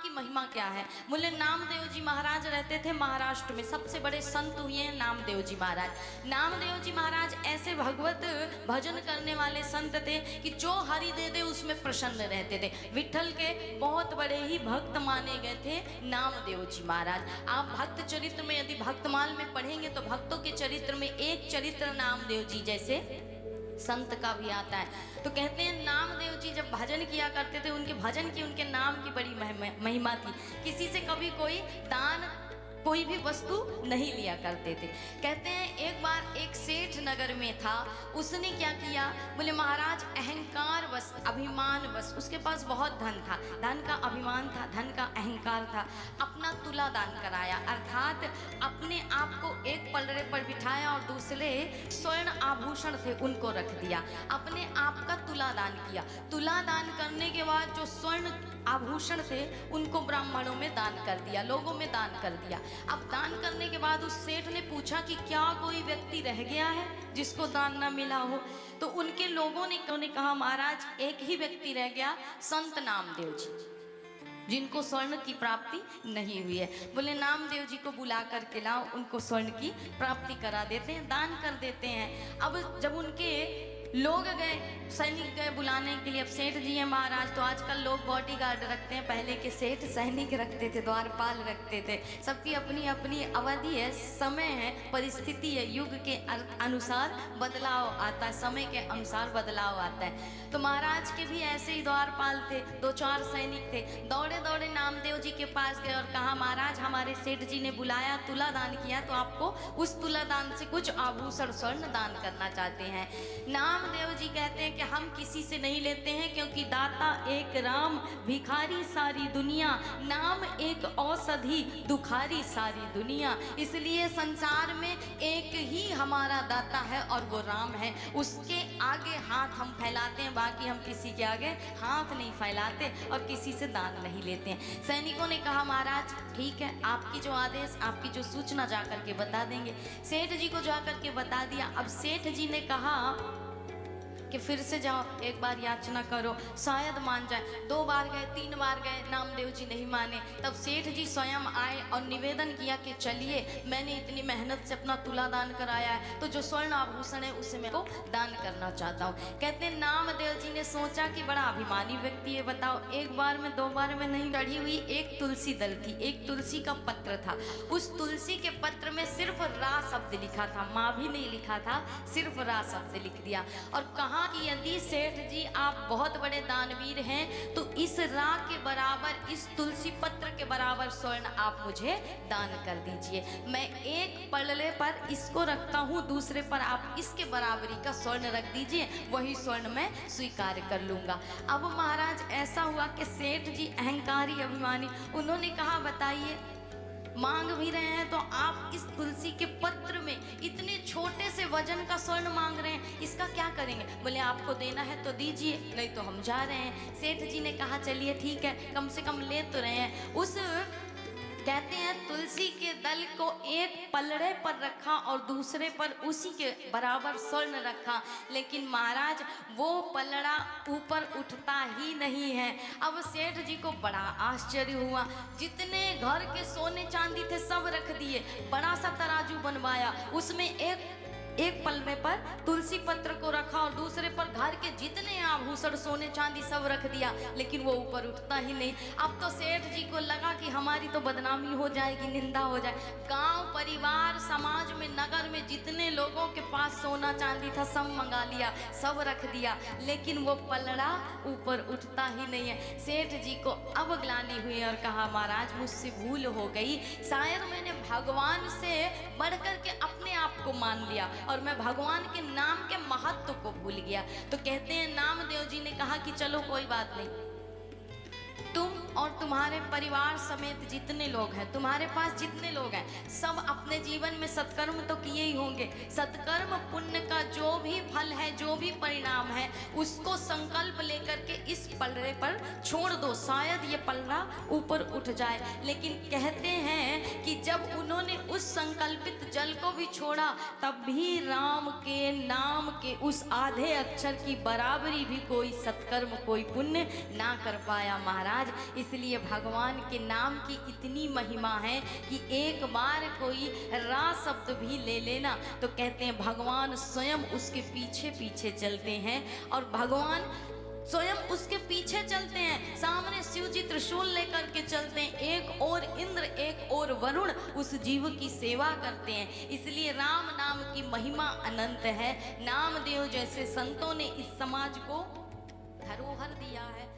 की महिमा क्या है? बोले नामदेव जी महाराज रहते थे महाराष्ट्र में, सबसे बड़े संत हुए हैं नामदेव जी महाराज। नामदेव जी महाराज ऐसे भगवत भजन करने वाले संत थे कि जो हरि दे दे उसमें प्रसन्न रहते थे। विठल के बहुत बड़े ही भक्त माने गए थे नामदेव जी महाराज। आप भक्त चरित्र में यदि भक्तमाल में पढ़ेंगे तो भक्तों के चरित्र में एक चरित्र नामदेव जी जैसे संत का भी आता है। तो कहते हैं नामदेव जी जब भजन किया करते थे, उनके भजन की, उनके नाम की बड़ी महिमा थी। किसी से कभी कोई दान, कोई भी वस्तु नहीं लिया करते थे। कहते हैं एक बार एक सेठ नगर में था, उसने क्या किया? बोले महाराज अहंकार बस, अभिमान बस, उसके पास बहुत धन था, धन का अभिमान था, धन का अहंकार था। अपना तुला दान कराया, अर्थात अपने आप को एक पलड़े पर बिठाया और दूसरे स्वर्ण आभूषण थे उनको रख दिया। अपने आप का तुला दान किया। तुला दान करने के बाद जो स्वर्ण आभूषण थे उनको ब्राह्मणों में दान कर दिया, लोगों में दान कर दिया। अब दान करने के बाद उस सेठ ने पूछा कि क्या कोई व्यक्ति रह गया है जिसको दान न मिला हो? तो उनके लोगों ने कहा महाराज एक ही व्यक्ति रह गया, संत नामदेव जी, जिनको स्वर्ण की प्राप्ति नहीं हुई है। बोले नामदेव जी को बुला करके लाओ, उनको स्वर्ण की प्राप्ति करा देते हैं, दान कर देते हैं। अब जब उनके लोग गए, सैनिक गए बुलाने के लिए। अब सेठ जी हैं महाराज, तो आजकल लोग बॉडीगार्ड रखते हैं, पहले के सेठ सैनिक रखते थे, द्वारपाल रखते थे। सबकी अपनी अपनी अवधि है, समय है, परिस्थिति है, युग के अनुसार बदलाव आता है, समय के अनुसार बदलाव आता है। तो महाराज के भी ऐसे ही द्वारपाल थे, 2-4 सैनिक थे। दौड़े दौड़े नामदेव जी के पास गए और कहा महाराज हमारे सेठ जी ने बुलाया, तुला दान किया, तो आपको उस तुला दान से कुछ आभूषण स्वर्ण दान करना चाहते हैं। नामदेव जी कहते हैं कि हम किसी से नहीं लेते हैं, क्योंकि दाता एक राम, भिखारी सारी दुनिया, नाम एक औषधि, दुखारी सारी दुनिया। इसलिए संसार में एक ही हमारा दाता है और वो राम है। उसके आगे हाथ हम फैलाते हैं, बाकी हम किसी के आगे हाथ नहीं फैलाते और किसी से दान नहीं लेते हैं। सैनिकों ने कहा महाराज ठीक है, आपकी जो आदेश, आपकी जो सूचना जा करके बता देंगे। सेठ जी को जा करके बता दिया। अब सेठ जी ने कहा कि फिर से जाओ, एक बार याचना करो, शायद मान जाए। 2 बार गए, 3 बार गए, नामदेव जी नहीं माने। तब सेठ जी स्वयं आए और निवेदन किया कि चलिए, मैंने इतनी मेहनत से अपना तुला दान कराया है, तो जो स्वर्ण आभूषण है उसे मैं को दान करना चाहता हूँ। कहते हैं नामदेव जी ने सोचा कि बड़ा अभिमानी व्यक्ति है, बताओ 1 बार में 2 बार में नहीं। चढ़ी हुई एक तुलसी दल थी, एक तुलसी का पत्र था। उस तुलसी के पत्र में सिर्फ रा शब्द लिखा था, माँ भी नहीं लिखा था, सिर्फ रा शब्द लिख दिया और कहा कि यदि सेठ जी आप बहुत बड़े दानवीर हैं तो इस रा के बराबर, इस तुलसी पत्र के बराबर स्वर्ण आप मुझे दान कर दीजिए। मैं एक पलड़े पर इसको रखता हूँ, दूसरे पर आप इसके बराबरी का स्वर्ण रख दीजिए, वही स्वर्ण मैं स्वीकार कर लूँगा। अब महाराज ऐसा हुआ कि सेठ जी अहंकारी, अभिमानी, उन्होंने कहा बताइए, मांग भी रहे हैं तो आप इस तुलसी के पत्र में इतने छोटे से वजन का स्वर्ण मांग रहे हैं, इसका क्या करेंगे? बोले आपको देना है तो दीजिए, नहीं तो हम जा रहे हैं। सेठ जी ने कहा चलिए ठीक है, कम से कम ले तो रहे हैं। उस कहते हैं तुलसी के दल को एक पलड़े पर रखा और दूसरे पर उसी के बराबर स्वर्ण रखा, लेकिन महाराज वो पलड़ा ऊपर उठता ही नहीं है। अब सेठ जी को बड़ा आश्चर्य हुआ, जितने घर के सोने चांदी थे सब रख दिए, बड़ा सा तराजू बनवाया, उसमें एक पलड़े पर तुलसी पत्र को रखा और दूसरे पर घर के जितने आभूषण सोने चांदी सब रख दिया, लेकिन वो ऊपर उठता ही नहीं। अब तो सेठ जी को लगा कि हमारी तो बदनामी हो जाएगी, निंदा हो जाए। गांव, परिवार, समाज में, नगर में जितने लोगों के पास सोना चांदी था सब मंगा लिया, सब रख दिया, लेकिन वो पलड़ा ऊपर उठता ही नहीं है। सेठ जी को अब ग्लानि हुई और कहा महाराज मुझसे भूल हो गई, शायद मैंने भगवान से बढ़कर के अपने आप को मान लिया और मैं भगवान के नाम के महत्व को भूल गया। तो कहते हैं नामदेव जी ने कहा कि चलो कोई बात नहीं, तुम और तुम्हारे परिवार समेत जितने लोग हैं, तुम्हारे पास जितने लोग हैं, सब अपने जीवन में सत्कर्म तो किए ही होंगे। सत्कर्म पुण्य का जो भी फल है, जो भी परिणाम है, उसको संकल्प लेकर के इस पलड़े पर छोड़ दो, शायद ये पलड़ा ऊपर उठ जाए। लेकिन कहते हैं कि जब उन्होंने उस संकल्पित जल को भी छोड़ा, तब भी राम के नाम के उस आधे अक्षर की बराबरी भी कोई सत्कर्म, कोई पुण्य ना कर पाया महाराज। इसलिए इसलिए भगवान के नाम की इतनी महिमा है कि एक बार कोई रा शब्द भी ले लेना तो कहते हैं भगवान स्वयं उसके पीछे पीछे चलते हैं और भगवान स्वयं उसके पीछे चलते हैं। सामने शिव जी त्रिशूल लेकर के चलते हैं, एक और इंद्र एक और वरुण उस जीव की सेवा करते हैं। इसलिए राम नाम की महिमा अनंत है। नामदेव जैसे संतों ने इस समाज को धरोहर दिया है।